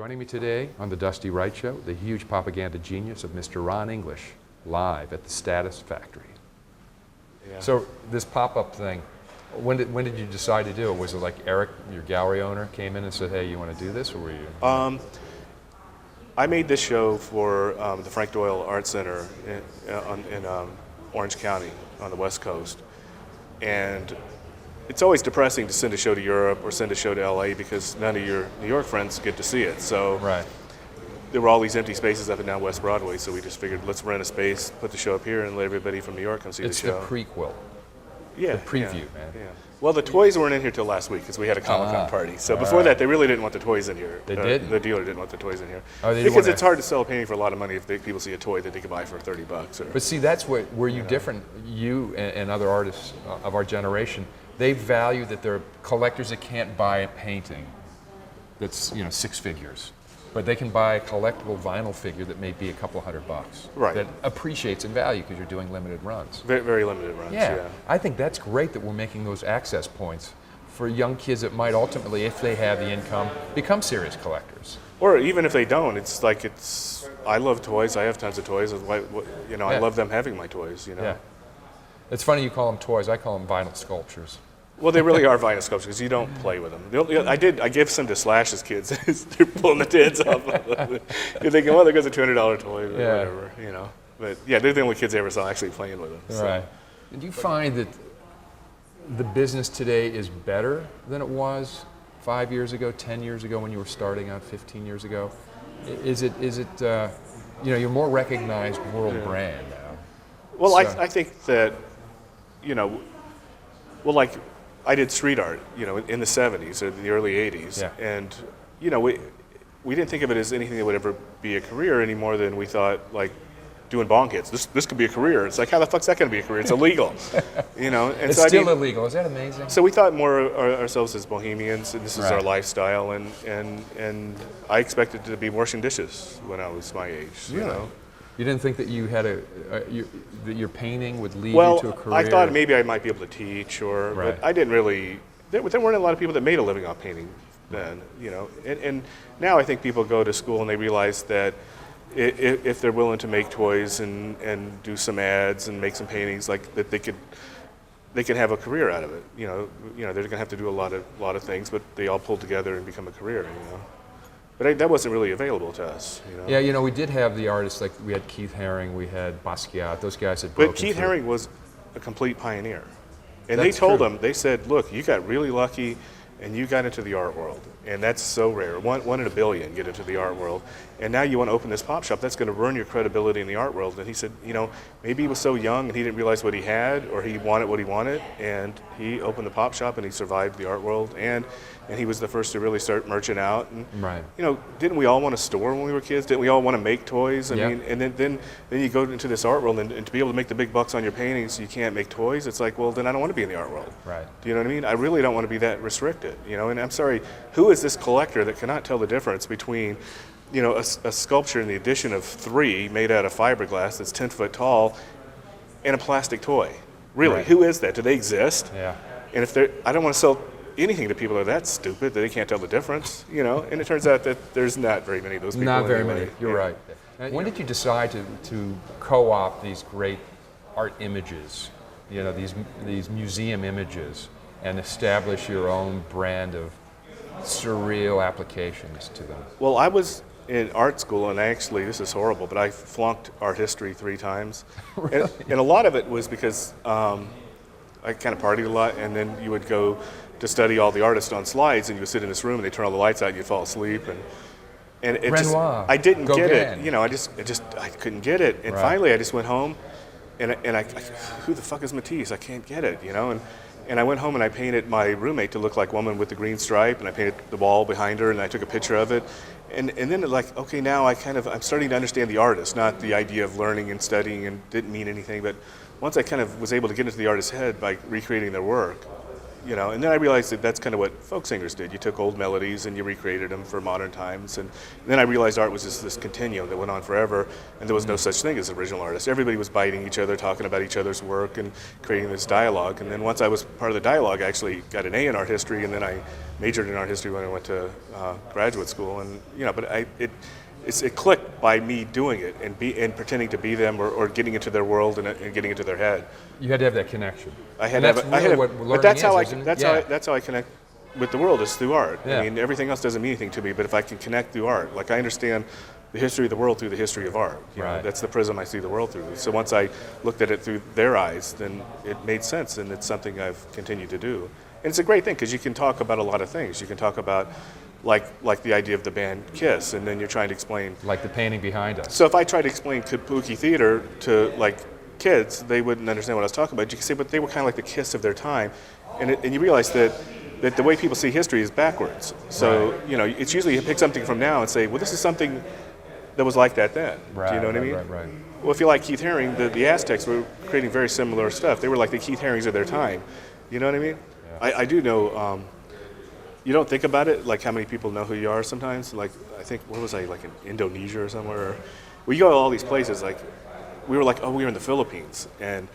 Joining me today on the Dusty Wright Show, the huge propaganda genius of Mr. Ron English, live at the Status Factory. Yeah. So this pop-up thing, when did you decide to do it? Was it like Eric, your gallery owner, came in and said, "Hey, you want to do this," or were you? I made this show for the Frank Doyle Art Center in Orange County on the West Coast, and it's always depressing to send a show to Europe or send a show to LA because none of your New York friends get to see it. So Right. there were all these empty spaces up and down West Broadway, so we just figured let's rent a space, put the show up here, and let everybody from New York come see the show. It's the prequel. Yeah, the preview, yeah, man. Yeah. Well, the toys weren't in here till last week because we had a Comic-Con party. So before that, they really didn't want the toys in here. They didn't? The dealer didn't want the toys in here. Oh, they because it's hard to sell a painting for a lot of money if people see a toy that they could buy for $30. Or, But see, that's where you different, you and other artists of our generation, they value that there are collectors that can't buy a painting that's, six figures. But they can buy a collectible vinyl figure that may be a couple $100. Right. That appreciates in value because you're doing limited runs. very, very limited runs, yeah. I think that's great that we're making those access points for young kids that might ultimately, if they have the income, become serious collectors. Or even if they don't, I love toys. I have tons of toys. I love them having my toys, Yeah. It's funny you call them toys. I call them vinyl sculptures. Well, they really are vinyl sculptures because you don't play with them. I give some to Slash's kids. They're pulling the tins off. You're thinking, well, there goes a $200 toy or whatever, But yeah, they're the only kids I ever saw actually playing with them. So. Right. Do you find that the business today is better than it was 5 years ago, 10 years ago when you were starting out, 15 years ago? Is it you're more recognized world brand now? Well, I think that, I did street art, in the 70s or the early 80s. Yeah. And, we didn't think of it as anything that would ever be a career any more than we thought, like, doing bonk hits. This could be a career. It's like, how the fuck's that going to be a career? It's illegal, And it's still illegal. Is that amazing? So we thought more ourselves as bohemians, and this is Right. our lifestyle. And I expected to be washing dishes when I was my age, Really? You didn't think that you had that your painting would lead Well, you to a career? I thought maybe I might be able to teach, Right. but I didn't really. There weren't a lot of people that made a living off painting then, And now I think people go to school and they realize that if they're willing to make toys and do some ads and make some paintings, like that they could have a career out of it. They're going to have to do a lot of things, but they all pull together and become a career. But that wasn't really available to us. Yeah, we did have the artists, like we had Keith Haring, we had Basquiat, those guys had broken But Keith through. Haring was a complete pioneer. And That's they told true. him, they said, look, you got really lucky and you got into the art world. And that's so rare. One in a billion get into the art world. And now you want to open this pop shop, that's going to ruin your credibility in the art world. And he said, maybe he was so young and he didn't realize what he had, or he wanted what he wanted. And he opened the pop shop and he survived the art world. And he was the first to really start merching out. And, Right. didn't we all want a store when we were kids? Didn't we all want to make toys? I Yeah. mean, and then you go into this art world, and to be able to make the big bucks on your paintings, you can't make toys. It's like, well, then I don't want to be in the art world. Right. Do you know what I mean? I really don't want to be that restricted. And I'm sorry, who is this collector that cannot tell the difference between, a sculpture in the edition of 3 made out of fiberglass that's 10 foot tall and a plastic toy? Really, Right. who is that? Do they exist? Yeah. And I don't want to sell anything to people that are that stupid that they can't tell the difference, And it turns out that there's not very many of those people. Not very anyway. many. You're Yeah. right. When did you decide to co-opt these great art images, these museum images, and establish your own brand of surreal applications to them? Well, I was in art school, and this is horrible, but I flunked art history 3 times. Really? And a lot of it was because I kind of partied a lot, and then you would go to study all the artists on slides, and you would sit in this room, and they turn all the lights out, and you'd fall asleep, and it just, Renoir, I didn't get Gauguin. it. I couldn't get it, and Right. finally I just went home, and I who the fuck is Matisse? I can't get it, And I went home and I painted my roommate to look like Woman with the Green Stripe, and I painted the wall behind her, and I took a picture of it, and then okay, now I'm starting to understand the artist, not the idea of learning and studying and didn't mean anything, but once I kind of was able to get into the artist's head by recreating their work, you know. And then I realized that that's kind of what folk singers did. You took old melodies and you recreated them for modern times. And then I realized art was just this continuum that went on forever, and there was no such thing as original artists. Everybody was biting each other, talking about each other's work, and creating this dialogue. And then once I was part of the dialogue, I actually got an A in art history, and then I majored in art history when I went to graduate school. And you know, but it clicked by me doing it and pretending to be them, or getting into their world and getting into their head. You had to have that connection. I had and to that's have, I had really to, what but that's learning how is, isn't it? that's how I connect with the world, is through art. Yeah. I mean, everything else doesn't mean anything to me, but if I can connect through art, like I understand the history of the world through the history of art. You know, that's the prism I see the world through. So once I looked at it through their eyes, then it made sense, and it's something I've continued to do. And it's a great thing because you can talk about a lot of things. You can talk about like the idea of the band Kiss, and then you're trying to explain, like the painting behind us. so if I tried to explain Kabuki theater to like kids, they wouldn't understand what I was talking about. You can say, but they were kind of like the Kiss of their time, and you realize that the way people see history is backwards. So you know, it's usually you pick something from now and say, well, this is something that was like that then. Right, Do you know what I mean? Right. Well, if you like Keith Haring, the Aztecs were creating very similar stuff. They were like the Keith Harings of their time. You know what I mean? Yeah. I do know. You don't think about it, like how many people know who you are sometimes. Like, I think, where was I, like in Indonesia or somewhere? We go to all these places, like, we were like, oh, we were in the Philippines. And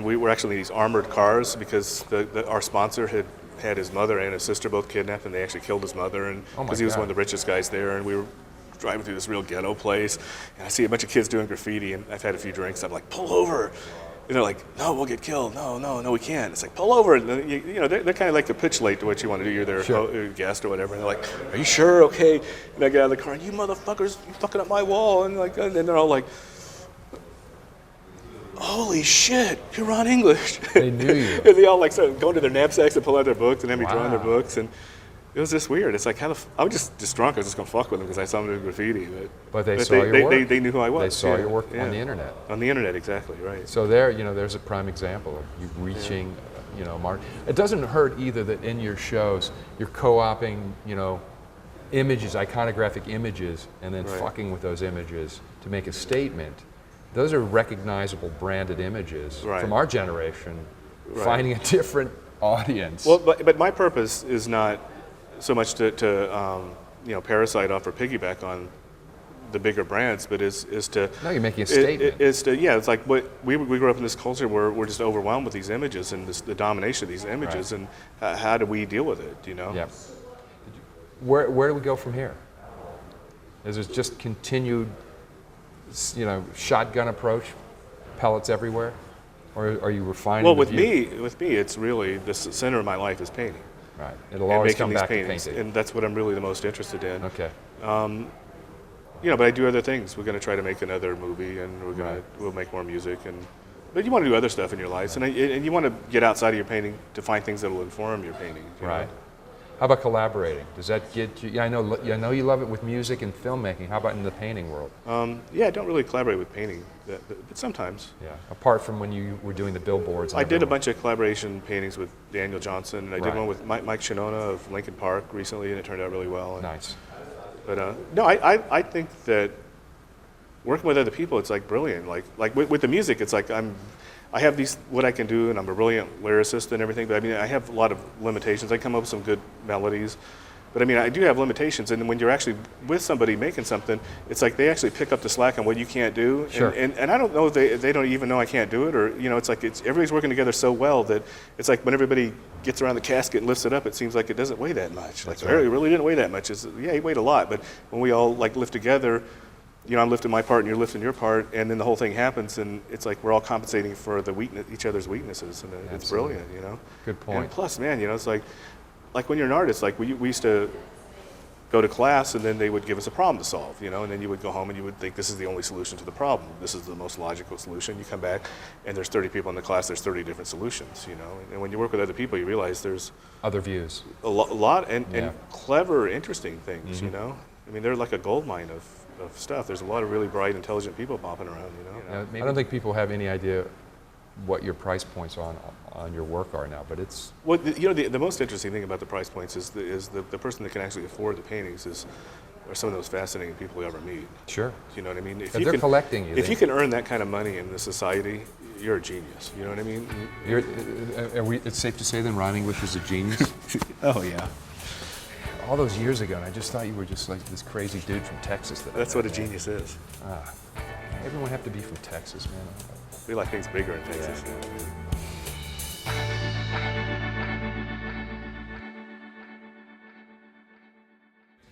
we were actually in these armored cars because our sponsor had his mother and his sister both kidnapped, and they actually killed his mother, and because he was one of the richest guys there. And we were driving through this real ghetto place, and I see a bunch of kids doing graffiti, and I've had a few drinks. I'm like, pull over. And they're like, no, we'll get killed. No, we can't. It's like, pull over. And then, you know, they're kind of like capitulate to what you want to do. You're their guest or whatever. And they're like, are you sure? Okay. And I get out of the car, and you motherfuckers, you fucking up my wall. And then they're all like, holy shit, you're on English. They knew you. And they all like started going to their knapsacks and pull out their books and have me drawing their books. And it was just weird. It's like, I was just drunk. I was just going to fuck with them because I saw them doing graffiti. But they saw your work. They knew who I was. They saw your work on the internet. On the internet, exactly, right. So there's a prime example of you reaching, It doesn't hurt either that in your shows you're co-opting, images, iconographic images, and then fucking with those images to make a statement. Those are recognizable branded images from our generation, finding a different audience. Well, but my purpose is not so much to parasite off or piggyback on the bigger brands, but is to. No, you're making a statement. It's like we grew up in this culture where we're just overwhelmed with these images and the domination of these images, and how do we deal with it? Yeah. Where do we go from here? Is it just continued, shotgun approach, pellets everywhere, or are you refining? Well, with me, it's really the center of my life is painting. Right. It'll always come back to painting. And that's what I'm really the most interested in. Okay. But I do other things. We're going to try to make another movie, and we'll make more music, but you want to do other stuff in your lives, and you want to get outside of your painting to find things that will inform your painting. Right. How about collaborating? Does that get you? I know you love it with music and filmmaking. How about in the painting world? I don't really collaborate with painting, but sometimes. Yeah. Apart from when you were doing the billboards. I did a bunch of collaboration paintings with Daniel Johnson, and I did one with Mike Shinona of Lincoln Park recently, and it turned out really well. Nice. But I think that working with other people, it's like brilliant. Like with the music, it's like I have what I can do, and I'm a brilliant lyricist and everything, but I have a lot of limitations. I come up with some good melodies, but I do have limitations, and when you're actually with somebody making something, it's like they actually pick up the slack on what you can't do, and I don't know if they don't even know I can't do it, or it's like everybody's working together so well that it's like when everybody gets around the casket and lifts it up, it seems like it doesn't weigh that much. That's like, it really didn't weigh that much. He weighed a lot, but when we all like lift together, I'm lifting my part and you're lifting your part, and then the whole thing happens, and it's like we're all compensating for each other's weaknesses, and it's brilliant, Good point. And plus, man, it's like when you're an artist, like we used to go to class, and then they would give us a problem to solve, and then you would go home and you would think this is the only solution to the problem. This is the most logical solution. You come back, and there's 30 people in the class. There's 30 different solutions, And when you work with other people, you realize there's other views, a lot, and clever, interesting things, they're like a gold mine of stuff. There's a lot of really bright, intelligent people bopping around, I don't think people have any idea what your price points on your work are now, but it's... Well, the most interesting thing about the price points is the person that can actually afford the paintings is are some of the most fascinating people you ever meet. Sure. You know what I mean? If But they're collecting you. If you can earn that kind of money in this society, you're a genius. You know what I mean? It's safe to say then Rhyming-Witch is a genius? Oh yeah. All those years ago, and I just thought you were just like this crazy dude from Texas. That's what a genius is. Everyone have to be from Texas, man. We like things bigger in Texas. Yeah.